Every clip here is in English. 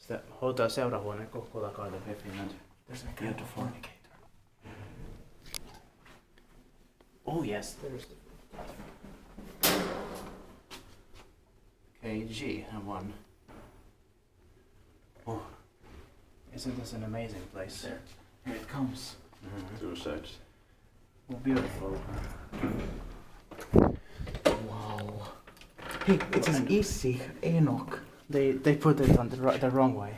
It's the Hotel Seurahuone, Kokkola Garden, Finland. There's a beautiful indicator. Oh yes, there's the KG and one. Oh, isn't this an amazing place? There. Here it comes. Two sides. Oh, beautiful. Wow. Hey, it is easy, Enoch. They put it on the wrong way.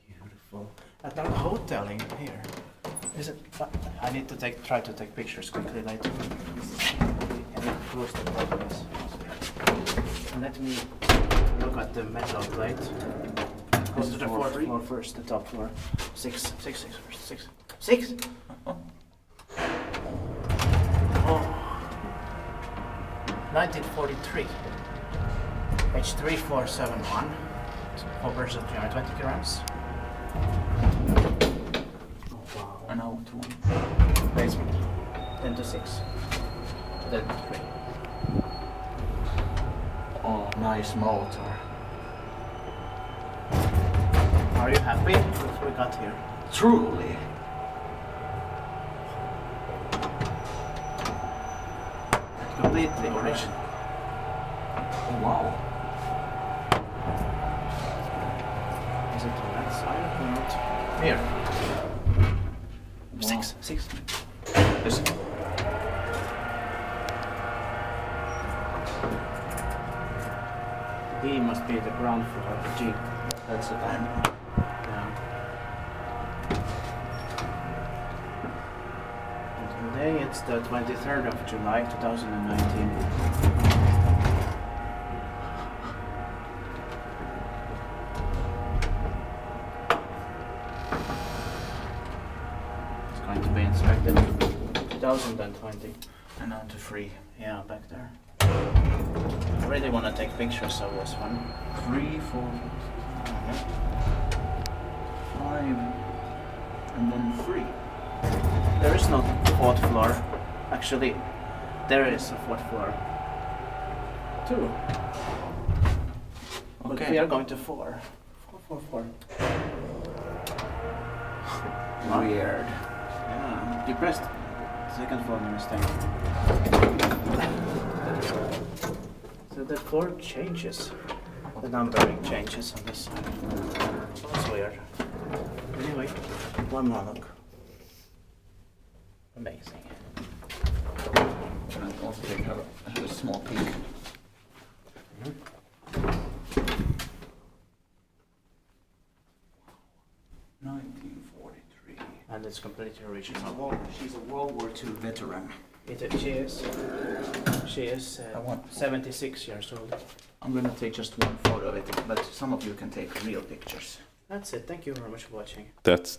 Beautiful. At our hotel in here. Is it? I need to try to take pictures quickly later. And it proves the progress. Let me look at the metal plate. Go to the fourth floor first, the top floor. Six. Oh. 1943. Page 3471. Hoppers of 320 grams. Oh wow. An old one. Basement. 10 to 6. Then 3. Oh, nice motor. Are you happy with what we got here? Truly. Completely original. Oh, wow. Is it on that side or not? Here. Wow. 6. Listen. B must be the ground floor. G. That's the time. Yeah. And today it's the 23rd of July 2019. It's going to be inspected 2020. And on to 3. Yeah, back there. I really want to take pictures of this one. 3, 4, 5, and then 3. There is no fourth floor. Actually, there is a fourth floor. 2. But Okay. we are going to 4. 4. Weird. Yeah, you pressed second floor mistake. So the floor changes. The numbering changes on this side. That's weird. Anyway, one more look. Amazing. And I'll also take a small peek. 1943. And it's completely original. She's a World War II veteran. She is I want- 76 years old. I'm gonna take just one photo of it, but some of you can take real pictures. That's it. Thank you very much for watching. That's